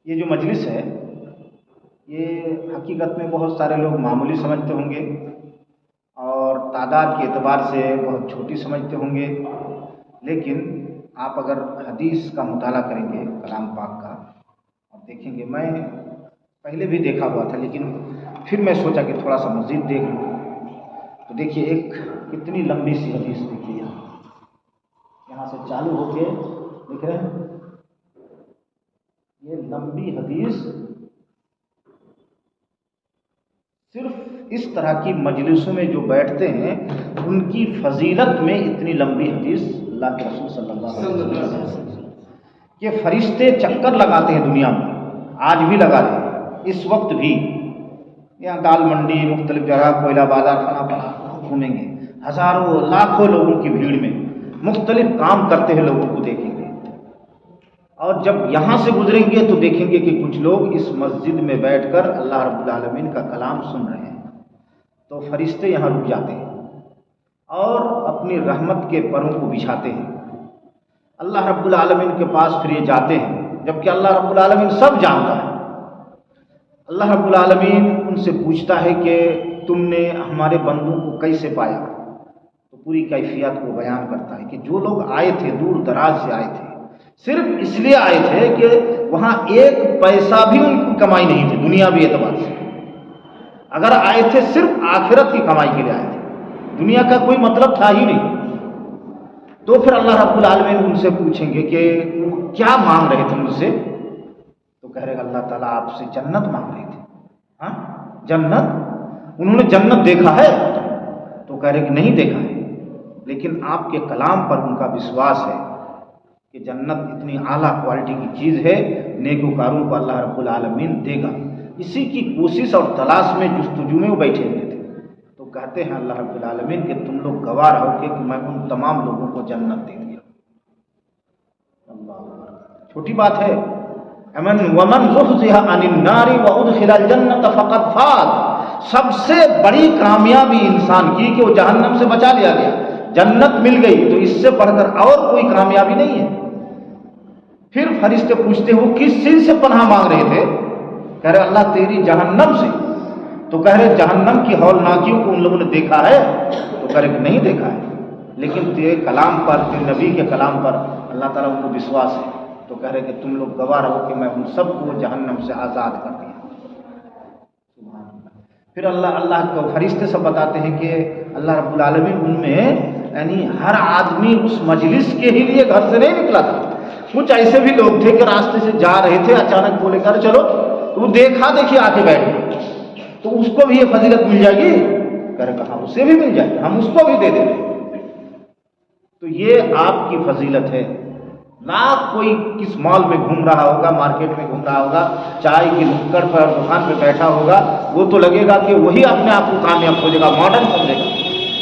یہ جو مجلس ہے یہ حقیقت میں بہت سارے لوگ معمولی سمجھتے ہوں گے اور تعداد کے اعتبار سے بہت چھوٹی سمجھتے ہوں گے، لیکن آپ اگر حدیث کا مطالعہ کریں گے کلام پاک کا اور دیکھیں گے، میں پہلے بھی دیکھا ہوا تھا لیکن پھر میں سوچا کہ تھوڑا سا مزید دیکھ لوں، تو دیکھیے ایک کتنی لمبی سی حدیث دیکھیے، یہاں سے چالو ہو کے دیکھ رہے ہیں یہ لمبی حدیث صرف اس طرح کی مجلسوں میں جو بیٹھتے ہیں ان کی فضیلت میں اتنی لمبی حدیث اللہ کے رسول صلی اللہ علیہ وسلم کہ فرشتے چکر لگاتے ہیں دنیا میں، آج بھی لگا رہے ہیں، اس وقت بھی یہاں دال منڈی مختلف جگہ کوئلہ بازار فنا گھومیں گے، ہزاروں لاکھوں لوگوں کی بھیڑ میں مختلف کام کرتے ہیں لوگوں کو دیکھیں گے، اور جب یہاں سے گزریں گے تو دیکھیں گے کہ کچھ لوگ اس مسجد میں بیٹھ کر اللہ رب العالمین کا کلام سن رہے ہیں، تو فرشتے یہاں رک جاتے ہیں اور اپنی رحمت کے پروں کو بچھاتے ہیں، اللہ رب العالمین کے پاس پھر یہ جاتے ہیں، جبکہ اللہ رب العالمین سب جانتا ہے۔ اللہ رب العالمین ان سے پوچھتا ہے کہ تم نے ہمارے بندوں کو کیسے پایا، تو پوری کیفیت کو بیان کرتا ہے کہ جو لوگ آئے تھے دور دراز سے آئے تھے، صرف اس لیے آئے تھے کہ وہاں ایک پیسہ بھی ان کی کمائی نہیں تھی دنیاوی اعتبار سے، اگر آئے تھے صرف آخرت کی کمائی کے لیے آئے تھے، دنیا کا کوئی مطلب تھا ہی نہیں، تو پھر اللہ رب العالمین ان سے پوچھیں گے کہ کیا مانگ رہے تھے مجھ سے، تو کہہ رہے گا اللہ تعالیٰ آپ سے جنت مانگ رہے تھے، ہاں جنت، انہوں نے جنت دیکھا ہے، تو کہہ رہے کہ نہیں دیکھا ہے، لیکن آپ کے کلام پر ان کا وشواس ہے کہ جنت اتنی اعلیٰ کوالٹی کی چیز ہے، نیکوکاروں کو اللہ رب العالمین دے گا، اسی کی کوشش اور تلاش میں جستجو میں وہ بیٹھے ہوئے تھے، تو کہتے ہیں اللہ رب العالمین کہ تم لوگ گواہ رہو کہ میں ان تمام لوگوں کو جنت دے دیا۔ اللہ، چھوٹی بات ہے، امن ومن زحزح عن النار وادخل الجنۃ فقد فاز، سب سے بڑی کامیابی انسان کی کہ وہ جہنم سے بچا لیا گیا، جنت مل گئی، تو اس سے بڑھ کر اور کوئی کامیابی نہیں ہے۔ پھر فرشتے پوچھتے وہ کس چیز سے پناہ مانگ رہے تھے، کہہ رہے اللہ تیری جہنم سے، تو کہہ رہے جہنم کی ہولناکیوں کو ان لوگوں نے دیکھا ہے، تو کہہ رہے کہ نہیں دیکھا ہے، لیکن تیرے کلام پر، تیرے نبی کے کلام پر اللہ تعالیٰ ان کو وشواس ہے، تو کہہ رہے کہ تم لوگ گواہ رہو کہ میں ان سب کو جہنم سے آزاد کر دیا۔ پھر اللہ کو فرشتے سب بتاتے ہیں کہ اللہ رب العالمین ان میں یعنی ہر آدمی اس مجلس کے ہی لیے گھر سے نہیں نکلا تھا، کچھ ایسے بھی لوگ تھے کہ راستے سے جا رہے تھے، اچانک بولے کر چلو، تو وہ دیکھا دیکھی آ کے بیٹھ گئے، تو اس کو بھی یہ فضیلت مل جائے گی، کہہ رہے کہا اسے بھی مل جائے گی، ہم اس کو بھی دے دیں گے، تو یہ آپ کی فضیلت ہے۔ نہ کوئی کس مال میں گھوم رہا ہوگا، مارکیٹ میں گھوم رہا ہوگا، چائے کی نکڑ پر دکان پہ بیٹھا ہوگا، وہ تو لگے گا کہ وہی اپنے آپ کو کامیاب سمجھے گا، ماڈرن سمجھے گا،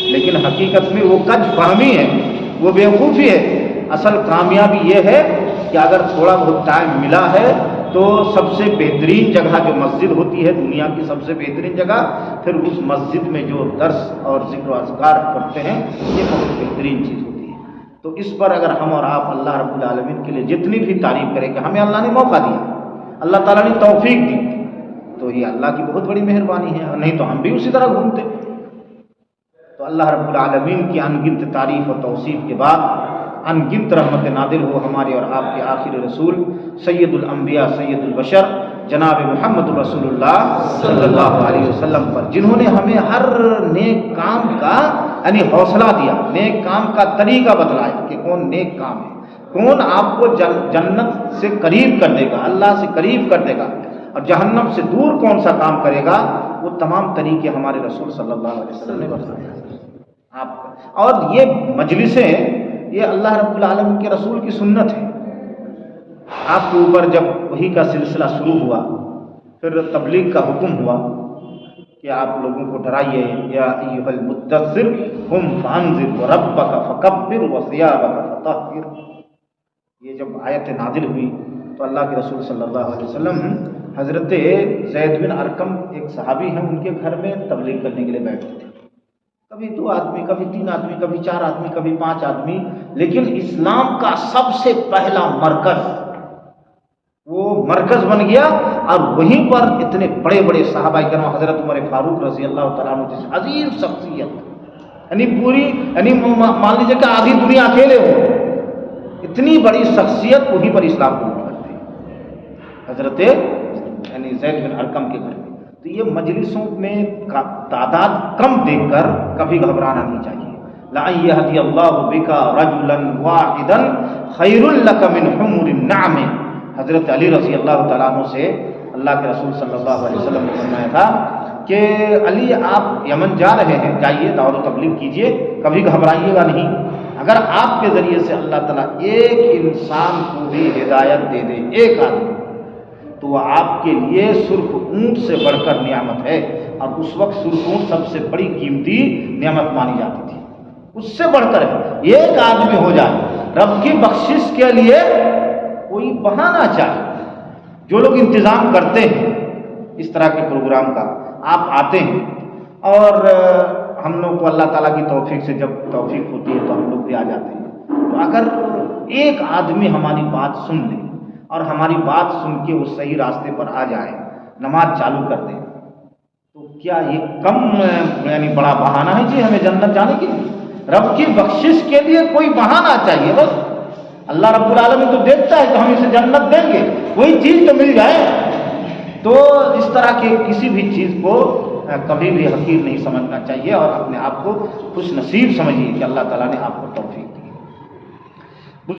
لیکن حقیقت میں وہ کج فہمی ہے، وہ بیوقوفی ہے۔ اصل کامیابی یہ ہے کہ اگر تھوڑا بہت ٹائم ملا ہے تو سب سے بہترین جگہ جو مسجد ہوتی ہے، دنیا کی سب سے بہترین جگہ، پھر اس مسجد میں جو درس اور ذکر و اذکار پڑھتے ہیں، یہ بہت بہترین چیز ہوتی ہے۔ تو اس پر اگر ہم اور آپ اللہ رب العالمین کے لیے جتنی بھی تعریف کریں کہ ہمیں اللہ نے موقع دیا، اللہ تعالیٰ نے توفیق دی، تو یہ اللہ کی بہت بڑی مہربانی ہے، اور نہیں تو ہم بھی اسی طرح گھومتے۔ تو اللہ رب العالمین کی ان گنت تعریف اور توصیف کے بعد ان گنت رحمت نازل ہو ہمارے اور آپ کے آخر رسول سید الانبیاء سید البشر جناب محمد رسول اللہ صلی اللہ علیہ وسلم پر، جنہوں نے ہمیں ہر نیک کام کا یعنی حوصلہ دیا، نیک کام کا طریقہ بتلایا کہ کون نیک کام ہے، کون آپ کو جنت سے قریب کر دے گا، اللہ سے قریب کر دے گا، اور جہنم سے دور کون سا کام کرے گا، وہ تمام طریقے ہمارے رسول صلی اللہ علیہ وسلم نے بتایا آپ کا۔ اور یہ مجلسیں یہ اللہ رب العالمین کے رسول کی سنت ہے۔ آپ کے اوپر جب وحی کا سلسلہ شروع ہوا، پھر تبلیغ کا حکم ہوا کہ آپ لوگوں کو ڈرائیے، یا ایھا المدثر قم فانذر وربک فکبر وثیابک فطہر، یہ جب آیت نازل ہوئی تو اللہ کے رسول صلی اللہ علیہ وسلم حضرت زید بن ارقم ایک صحابی ہیں، ان کے گھر میں تبلیغ کرنے کے لیے بیٹھتے تھے، کبھی 2 آدمی، کبھی 3 آدمی، کبھی 4 آدمی، کبھی 5 آدمی، لیکن اسلام کا سب سے پہلا مرکز وہ مرکز بن گیا، اور وہیں پر اتنے بڑے بڑے صحابہ کرام، حضرت عمر فاروق رضی اللہ تعالیٰ عنہ جیسے عظیم شخصیت، یعنی پوری، یعنی مان لیجیے کہ آدھی دنیا اکیلے ہو، اتنی بڑی شخصیت وہیں پر اسلام کو کرتے ہیں، حضرت یعنی زید بن ارقم کے گھر میں۔ تو یہ مجلسوں میں تعداد کم دیکھ کر کبھی گھبرانا نہیں چاہیے۔ لَأَن يَهْدِيَ اللَّهُ بِكَ رَجُلًا وَاحِدًا خَيْرٌ لَكَ مِنْ حُمُرِ النَّعَمِ۔ حضرت علی رضی اللہ تعالیٰ عنہ سے اللہ کے رسول صلی اللہ علیہ وسلم نے فرمایا تھا کہ علی آپ یمن جا رہے ہیں، جائیے دعوت و تبلیغ کیجیے، کبھی گھبرائیے گا نہیں۔ اگر آپ کے ذریعے سے اللہ تعالیٰ ایک انسان کو بھی ہدایت دے دے، ایک آدمی، تو وہ آپ کے لیے سرخ اونٹ سے بڑھ کر نعمت ہے، اور اس وقت سرخ اونٹ سب سے بڑی قیمتی نعمت مانی جاتی تھی، اس سے بڑھ کر ایک آدمی ہو جائے رب کی بخشش کے لیے کوئی بہانہ چاہے۔ جو لوگ انتظام کرتے ہیں اس طرح کے پروگرام کا، آپ آتے ہیں، اور ہم لوگ کو اللہ تعالیٰ کی توفیق سے جب توفیق ہوتی ہے تو ہم لوگ بھی آ جاتے ہیں، تو اگر ایک آدمی ہماری بات سن لے اور ہماری بات سن کے وہ صحیح راستے پر آ جائے، نماز چالو کر دے، تو کیا یہ کم یعنی بڑا بہانہ ہے جی ہمیں جنت جانے کے لیے؟ رب کی بخشش کے لیے کوئی بہانہ چاہیے بس۔ اللہ رب العالمین تو دیکھتا ہے کہ ہم اسے جنت دیں گے، کوئی چیز تو مل جائے۔ تو اس طرح کے کسی بھی چیز کو کبھی بھی حقیر نہیں سمجھنا چاہیے، اور اپنے آپ کو خوش نصیب سمجھیے کہ اللہ تعالیٰ نے آپ کو توفیق